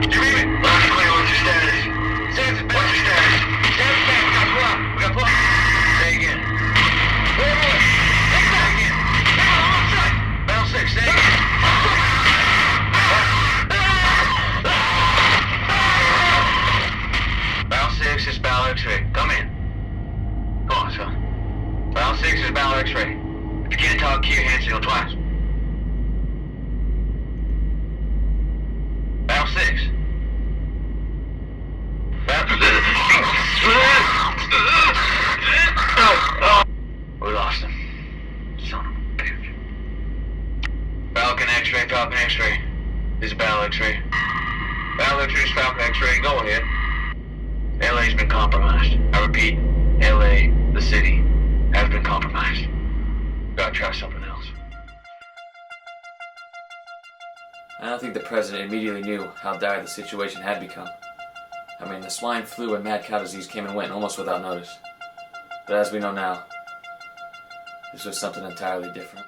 You read it? Loud and clear, what's your status? What's your status? Status back, we gotta pull out. We gotta pull out. Say again. Say again. Battle 6, say again. Battle 6 is Battle X-ray. Come in. Come on, son. Battle 6 is Battle X-ray. If you can't talk, keep your hand signal twice. Battle 6. We lost him. Son of a bitch. Falcon X-ray, Falcon X-ray. This is Battle X-ray. Battle X-ray is Falcon X-ray. Go ahead. LA's been compromised. I repeat, LA, the city, has been compromised. Gotta try something else. I don't think the president immediately knew how dire the situation had become. I mean, the swine flu and mad cow disease came and went almost without notice. But as we know now, this was something entirely different.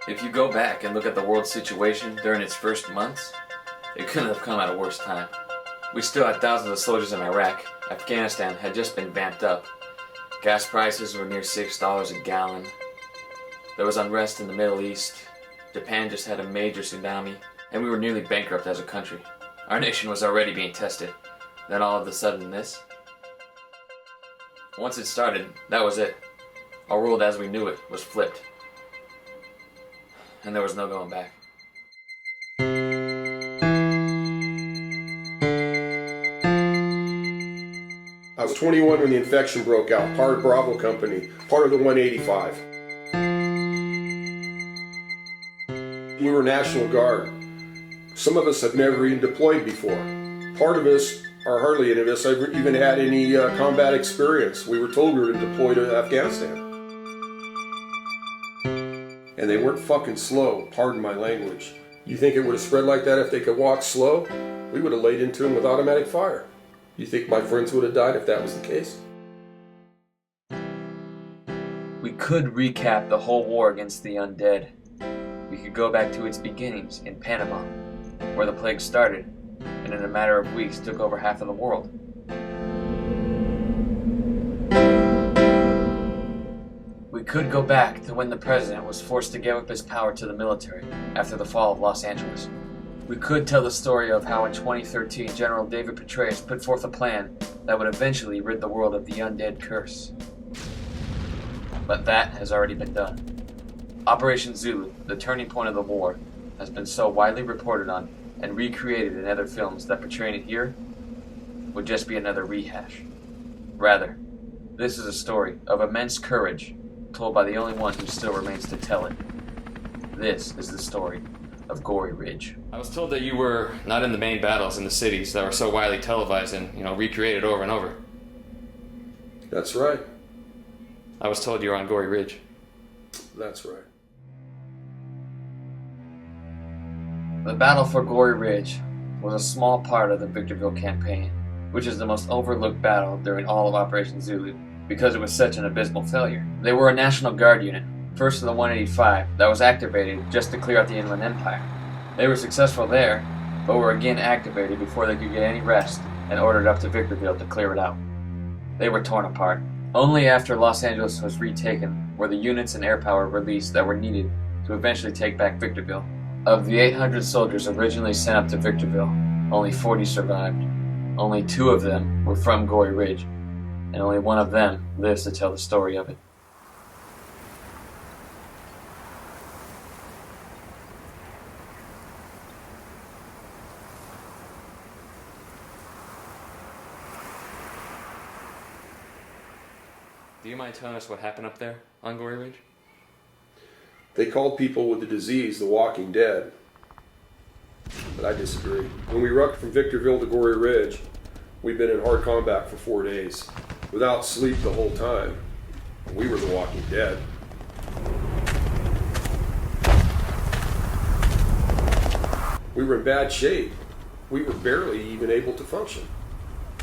If you go back and look at the world situation during its first months, it couldn't have come at a worse time. We still had thousands of soldiers in Iraq. Afghanistan had just been vamped up. Gas prices were near $6 a gallon. There was unrest in the Middle East. Japan just had a major tsunami, and we were nearly bankrupt as a country. Our nation was already being tested. Then all of a sudden this. Once it started, that was it. Our world as we knew it was flipped. And there was no going back. I was 21 when the infection broke out, part of Bravo Company, part of the 185. We were National Guard. Some of us have never even deployed before. Part of us, or hardly any of us, have even had any combat experience. We were told we were to deploy to Afghanistan. And they weren't fucking slow, pardon my language. You think it would have spread like that if they could walk slow? We would have laid into them with automatic fire. You think my friends would have died if that was the case? We could recap the whole war against the undead. We could go back to its beginnings in Panama, where the plague started, and in a matter of weeks took over half of the world. We could go back to when the president was forced to give up his power to the military after the fall of Los Angeles. We could tell the story of how in 2013 General David Petraeus put forth a plan that would eventually rid the world of the undead curse. But that has already been done. Operation Zulu, the turning point of the war, has been so widely reported on and recreated in other films that portraying it here would just be another rehash. Rather, this is a story of immense courage told by the only one who still remains to tell it. This is the story of Gory Ridge. I was told that you were not in the main battles in the cities that were so widely televised and, recreated over and over. That's right. I was told you were on Gory Ridge. That's right. The battle for Gory Ridge was a small part of the Victorville campaign, which is the most overlooked battle during all of Operation Zulu because it was such an abysmal failure. They were a National Guard unit, first of the 185, that was activated just to clear out the Inland Empire. They were successful there, but were again activated before they could get any rest and ordered up to Victorville to clear it out. They were torn apart. Only after Los Angeles was retaken were the units and air power released that were needed to eventually take back Victorville. Of the 800 soldiers originally sent up to Victorville, only 40 survived. Only 2 of them were from Gory Ridge, and only one of them lives to tell the story of it. Do you mind telling us what happened up there on Gory Ridge? They called people with the disease the Walking Dead. But I disagree. When we rucked from Victorville to Gory Ridge, we'd been in hard combat for 4 days, without sleep the whole time. We were the Walking Dead. We were in bad shape. We were barely even able to function.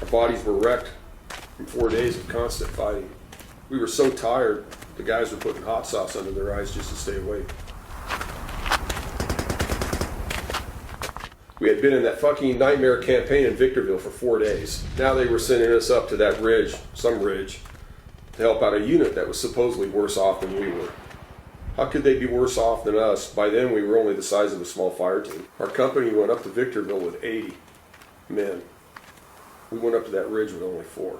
Our bodies were wrecked from 4 days of constant fighting. We were so tired, the guys were putting hot sauce under their eyes just to stay awake. We had been in that fucking nightmare campaign in Victorville for 4 days. Now they were sending us up to that ridge, some ridge, to help out a unit that was supposedly worse off than we were. How could they be worse off than us? By then we were only the size of a small fire team. Our company went up to Victorville with 80 men. We went up to that ridge with only 4.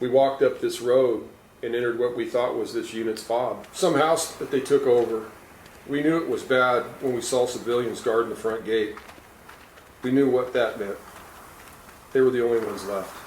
We walked up this road and entered what we thought was this unit's fob. Some house that they took over. We knew it was bad when we saw civilians guarding the front gate. We knew what that meant. They were the only ones left.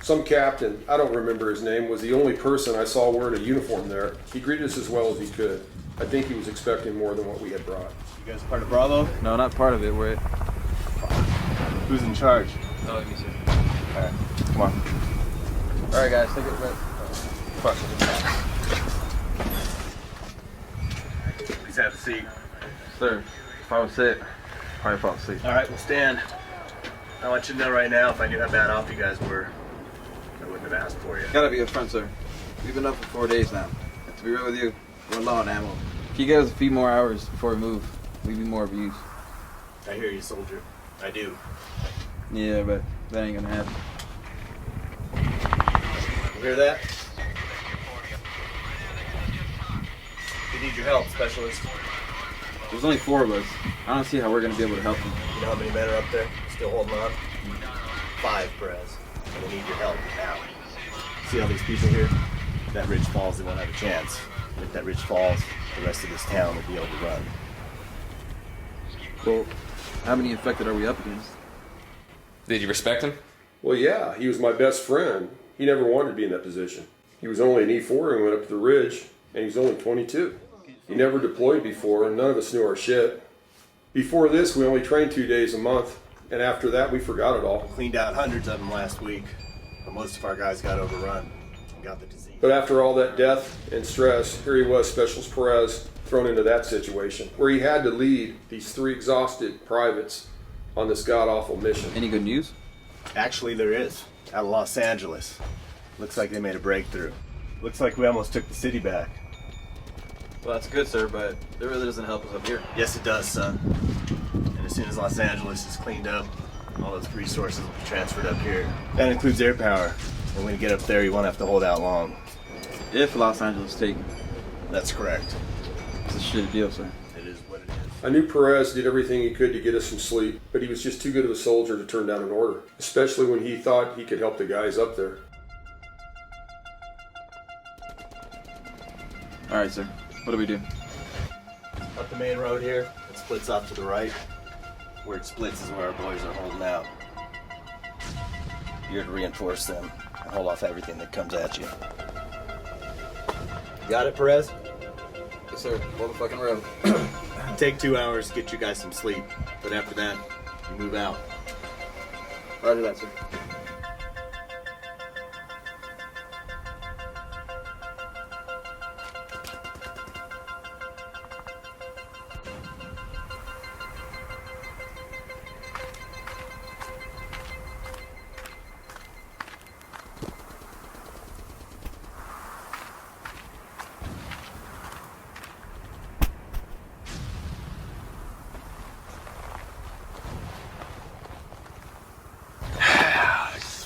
Some captain, I don't remember his name, was the only person I saw wearing a uniform there. He greeted us as well as he could. I think he was expecting more than what we had brought. You guys part of Bravo? No, not part of it. We're Who's in charge? Oh, me, sir. Alright, come on. All right, guys, take it. Fuck. Please have a seat. Sir, if I was sick, probably fall asleep. Alright, we'll stand. I want you to know right now, if I knew how bad off you guys were, I wouldn't have asked for you. Gotta be upfront, sir. We've been up for 4 days now. And to be real with you, we're low on ammo. If you give us a few more hours before we move, we'd be more of use. I hear you, soldier. I do. Yeah, but that ain't gonna happen. You hear that? We need your help, specialist. There's only 4 of us. I don't see how we're gonna be able to help them. You know how many men are up there still holding on? 5, Perez. We need your help now. See all these people here? If that ridge falls, they won't have a chance. And if that ridge falls, the rest of this town will be able to run. Well, how many infected are we up against? Did you respect him? Well, yeah, he was my best friend. He never wanted to be in that position. He was only an E4 and went up to the ridge, and he was only 22. He never deployed before, and none of us knew our shit. Before this, we only trained 2 days a month, and after that, we forgot it all. Cleaned out hundreds of them last week, but most of our guys got overrun and got the disease. But after all that death and stress, here he was, Specialist Perez, thrown into that situation, where he had to lead these 3 exhausted privates on this god-awful mission. Any good news? Actually, there is. Out of Los Angeles. Looks like they made a breakthrough. Looks like we almost took the city back. Well, that's good, sir, but it really doesn't help us up here. Yes, it does, son. And as soon as Los Angeles is cleaned up, all those resources will be transferred up here. That includes air power. And when you get up there, you won't have to hold out long. If Los Angeles is taken, That's correct. it's a shitty deal, sir. It is what it is. I knew Perez did everything he could to get us some sleep, but he was just too good of a soldier to turn down an order, especially when he thought he could help the guys up there. All right, sir. What do we do? Up the main road here, it splits off to the right. Where it splits is where our boys are holding out. You're to reinforce them and hold off everything that comes at you. Got it, Perez? Yes, sir. Hold the fucking road. Take 2 hours to get you guys some sleep, but after that, you move out. Roger that, sir.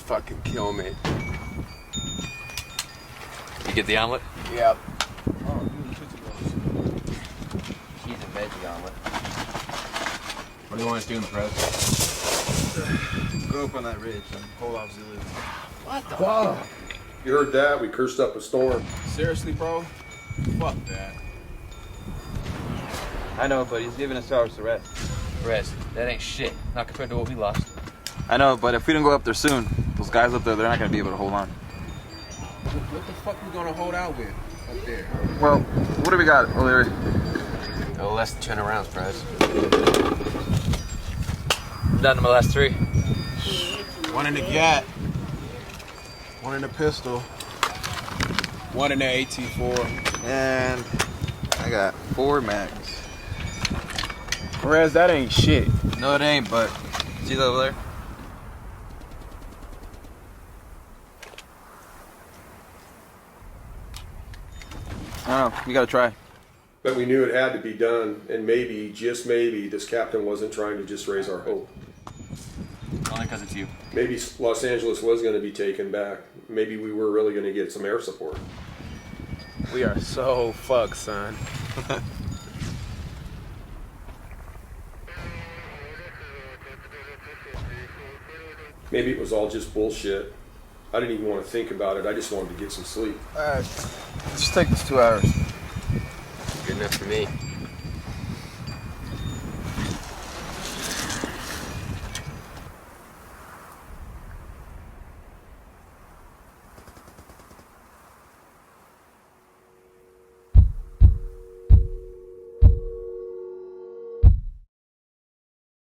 Fucking kill me. You get the omelet? Yep. Cheese and veggie omelet. What do you want us doing, Fred? Go up on that ridge and hold off Zulu. What the Fuck. You heard that? We cursed up a storm. Seriously, bro? Fuck that. I know, but he's giving us hours to rest. Rez, that ain't shit. Not compared to what we lost. I know, but if we don't go up there soon, those guys up there, they're not gonna be able to hold on. What the fuck we gonna hold out with up there? Well, what do we got, O'Leary? Oh, less than 200 rounds, Prez. Down to my last 3. One in the gat, one in the pistol, one in the AT-4. And I got 4 mags. Perez, that ain't shit. No, it ain't, but see that over there? I don't know, we gotta try. But we knew it had to be done, and maybe, just maybe, this captain wasn't trying to just raise our hope. Only because it's you. Maybe Los Angeles was going to be taken back. Maybe we were really going to get some air support. We are so fucked, son. Maybe it was all just bullshit. I didn't even want to think about it. I just wanted to get some sleep. Alright, let's just take this 2 hours. Good enough for me.